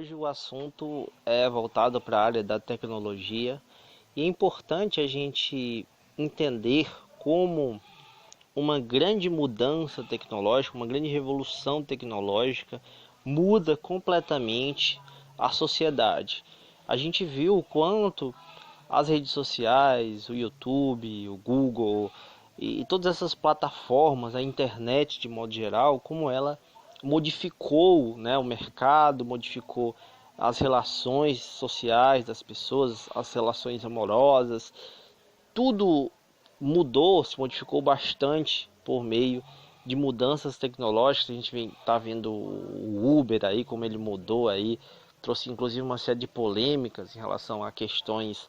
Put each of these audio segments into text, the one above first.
Hoje o assunto é voltado para a área da tecnologia e é importante a gente entender como uma grande mudança tecnológica, uma grande revolução tecnológica muda completamente a sociedade. A gente viu o quanto as redes sociais, o YouTube, o Google e todas essas plataformas, a internet de modo geral, como ela modificou, né, o mercado, modificou as relações sociais das pessoas, as relações amorosas, tudo mudou, se modificou bastante por meio de mudanças tecnológicas. A gente está vendo o Uber aí, como ele mudou aí, trouxe inclusive uma série de polêmicas em relação a questões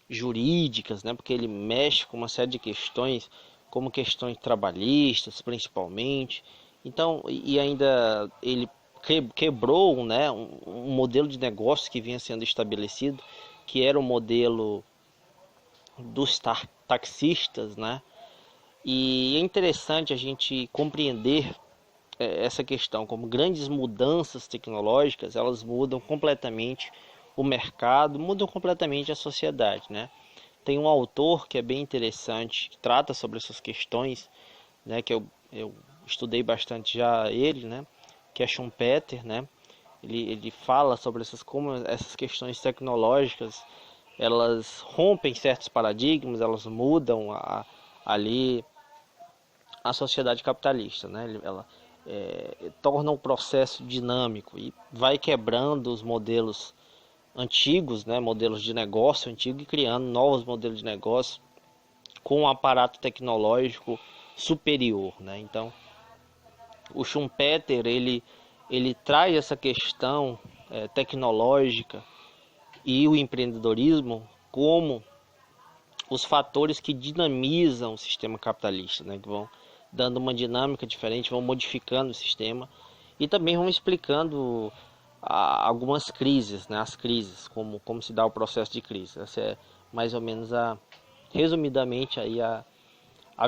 jurídicas, né? Porque ele mexe com uma série de questões, como questões trabalhistas, principalmente. Então, e ainda ele quebrou, né, um modelo de negócio que vinha sendo estabelecido, que era o modelo dos taxistas, né? E é interessante a gente compreender essa questão, como grandes mudanças tecnológicas, elas mudam completamente o mercado, mudam completamente a sociedade, né? Tem um autor que é bem interessante, que trata sobre essas questões, né? Que eu estudei bastante já ele, né? Que é Schumpeter, né? Ele fala sobre como essas questões tecnológicas elas rompem certos paradigmas, elas mudam ali a sociedade capitalista, né? Ela torna o processo dinâmico e vai quebrando os modelos antigos, né? Modelos de negócio antigo e criando novos modelos de negócio com um aparato tecnológico superior, né? Então, o Schumpeter ele traz essa questão tecnológica e o empreendedorismo como os fatores que dinamizam o sistema capitalista, né? Que vão dando uma dinâmica diferente, vão modificando o sistema e também vão explicando algumas crises, né? As crises, como se dá o processo de crise. Essa é mais ou menos resumidamente aí a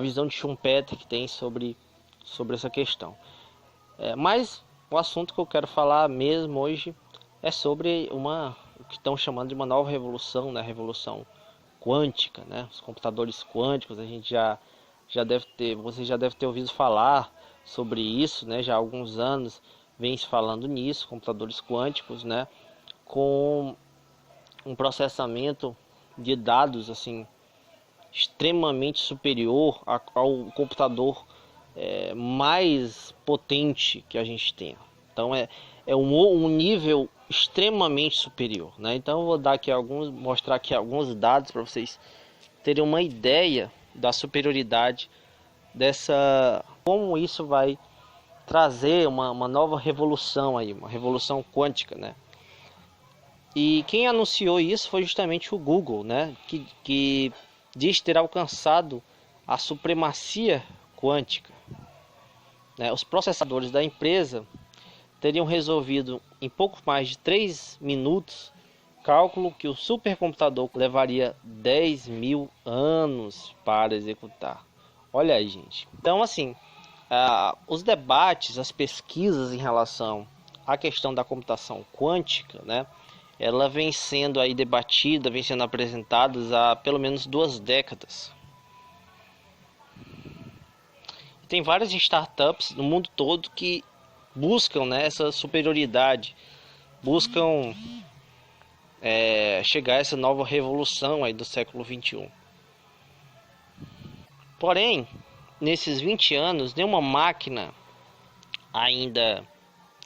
visão de Schumpeter que tem sobre essa questão. Mas o assunto que eu quero falar mesmo hoje é sobre o que estão chamando de uma nova revolução, né? Revolução quântica, né? Os computadores quânticos, a gente você já deve ter ouvido falar sobre isso, né? Já há alguns anos vem se falando nisso, computadores quânticos, né? Com um processamento de dados assim extremamente superior ao computador mais potente que a gente tem. Então é um nível extremamente superior, né? Então eu vou mostrar aqui alguns dados para vocês terem uma ideia da superioridade como isso vai trazer uma nova revolução aí, uma revolução quântica, né? E quem anunciou isso foi justamente o Google, né? Que diz ter alcançado a supremacia quântica, né? Os processadores da empresa teriam resolvido em pouco mais de 3 minutos cálculo que o supercomputador levaria 10.000 anos para executar. Olha aí, gente. Então, assim, os debates, as pesquisas em relação à questão da computação quântica, né? Ela vem sendo aí debatida, vem sendo apresentada há pelo menos 2 décadas. Tem várias startups no mundo todo que buscam, né, essa superioridade, buscam chegar a essa nova revolução aí do século XXI. Porém, nesses 20 anos, nenhuma máquina ainda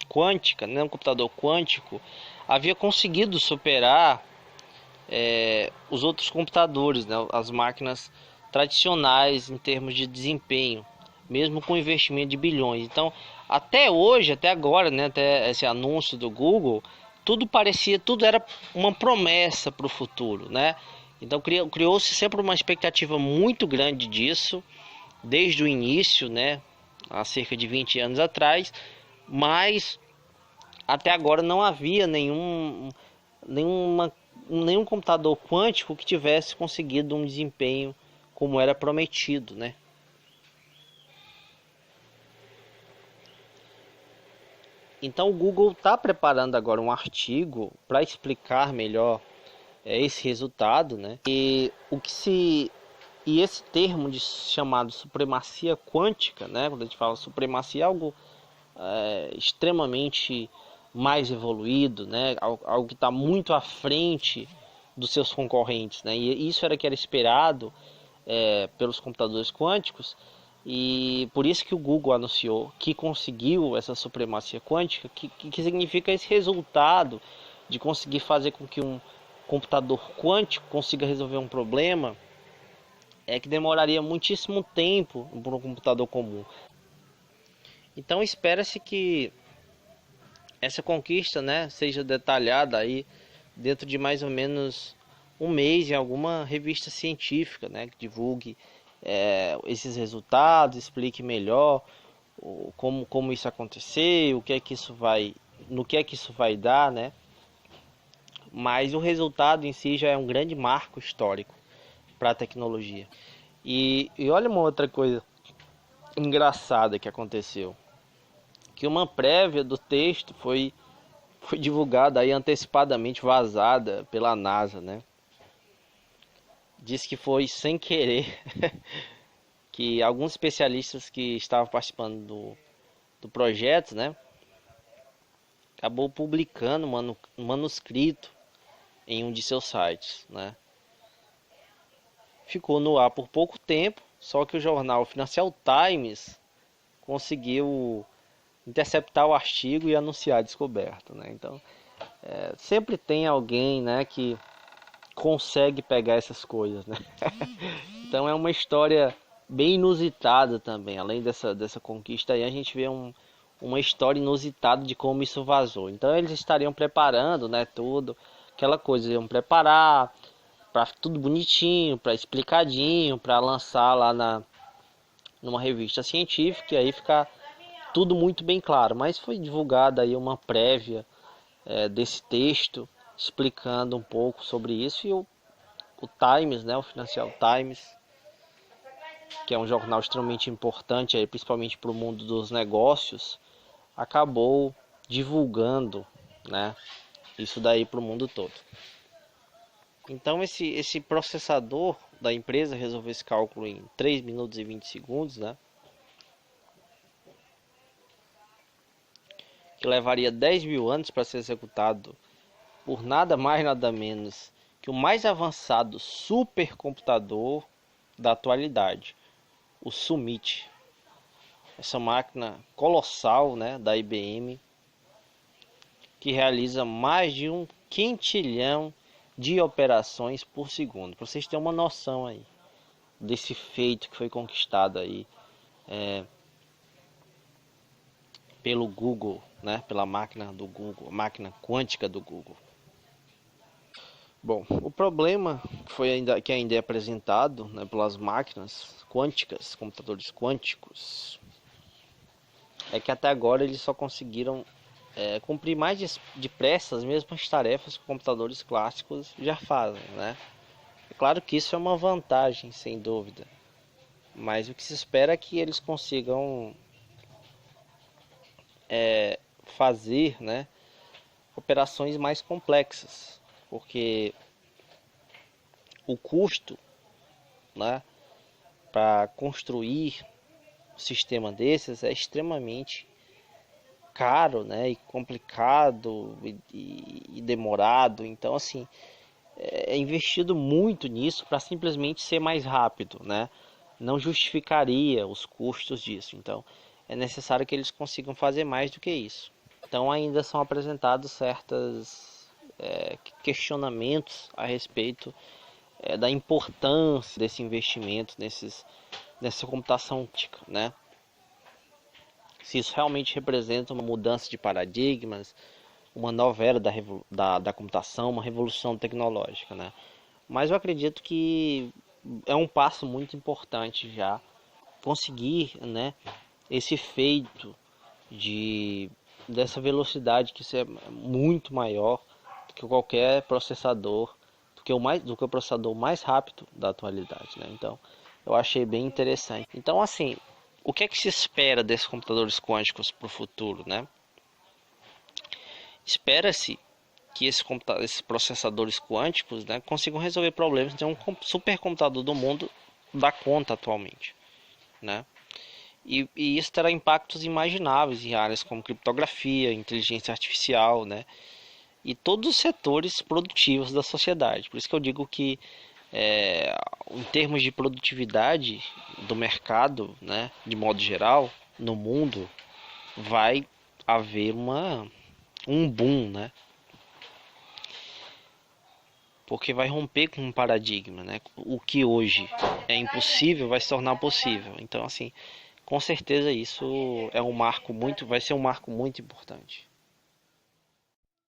quântica, nenhum computador quântico havia conseguido superar os outros computadores, né, as máquinas tradicionais em termos de desempenho, mesmo com investimento de bilhões. Então, até hoje, até agora, né, até esse anúncio do Google, tudo era uma promessa para o futuro, né? Então criou-se sempre uma expectativa muito grande disso, desde o início, né, há cerca de 20 anos atrás, mas até agora não havia nenhum computador quântico que tivesse conseguido um desempenho como era prometido, né? Então o Google está preparando agora um artigo para explicar melhor esse resultado, né? E esse termo chamado supremacia quântica, né? Quando a gente fala supremacia, é algo extremamente mais evoluído, né? Algo que está muito à frente dos seus concorrentes, né? E isso era que era esperado pelos computadores quânticos, e por isso que o Google anunciou que conseguiu essa supremacia quântica, que significa esse resultado de conseguir fazer com que um computador quântico consiga resolver um problema que demoraria muitíssimo tempo para um computador comum. Então espera-se que essa conquista, né, seja detalhada aí dentro de mais ou menos um mês em alguma revista científica, né, que divulgue esses resultados, explique melhor como isso aconteceu, o que é que isso vai, no que é que isso vai dar, né? Mas o resultado em si já é um grande marco histórico para a tecnologia. E olha uma outra coisa engraçada que aconteceu, que uma prévia do texto foi divulgada aí antecipadamente, vazada pela NASA, né? Diz que foi sem querer que alguns especialistas que estavam participando do projeto, né, acabou publicando um manuscrito em um de seus sites, né? Ficou no ar por pouco tempo, só que o jornal Financial Times conseguiu interceptar o artigo e anunciar a descoberta, né? Então, sempre tem alguém, né, que consegue pegar essas coisas, né? Então é uma história bem inusitada também. Além dessa conquista aí, a gente vê uma história inusitada de como isso vazou. Então eles estariam preparando, né, tudo, aquela coisa, iam preparar para tudo bonitinho, para explicadinho, para lançar lá numa revista científica e aí ficar tudo muito bem claro. Mas foi divulgada aí uma prévia desse texto explicando um pouco sobre isso, e o Times, né, o Financial Times, que é um jornal extremamente importante aí, principalmente para o mundo dos negócios, acabou divulgando, né, isso daí para o mundo todo. Então esse processador da empresa resolveu esse cálculo em 3 minutos e 20 segundos, né, que levaria 10 mil anos para ser executado por nada mais nada menos que o mais avançado supercomputador da atualidade, o Summit. Essa máquina colossal, né, da IBM, que realiza mais de 1 quintilhão de operações por segundo. Para vocês terem uma noção aí desse feito que foi conquistado aí pelo Google, né, pela máquina do Google, a máquina quântica do Google. Bom, o problema que ainda é apresentado, né, pelas máquinas quânticas, computadores quânticos, é que até agora eles só conseguiram cumprir mais depressa as mesmas tarefas que computadores clássicos já fazem, né? É claro que isso é uma vantagem, sem dúvida, mas o que se espera é que eles consigam fazer, né, operações mais complexas, porque o custo, né, para construir um sistema desses é extremamente caro, né, e complicado e demorado. Então, assim, é investido muito nisso para simplesmente ser mais rápido, né? Não justificaria os custos disso. Então, é necessário que eles consigam fazer mais do que isso. Então, ainda são apresentados certos questionamentos a respeito da importância desse investimento nessa computação quântica, né? Se isso realmente representa uma mudança de paradigmas, uma nova era da computação, uma revolução tecnológica, né? Mas eu acredito que é um passo muito importante já conseguir, né, esse feito dessa velocidade que é muito maior do que qualquer processador, do que o processador mais rápido da atualidade, né? Então, eu achei bem interessante. Então, assim, o que é que se espera desses computadores quânticos para o futuro, né? Espera-se que esses processadores quânticos, né, consigam resolver problemas que um supercomputador do mundo dá conta atualmente, né? E isso terá impactos imagináveis em áreas como criptografia, inteligência artificial, né? E todos os setores produtivos da sociedade. Por isso que eu digo que, em termos de produtividade do mercado, né, de modo geral, no mundo, vai haver um boom, né? Porque vai romper com um paradigma, né? O que hoje é impossível vai se tornar possível. Então, assim, com certeza isso é um marco muito, vai ser um marco muito importante.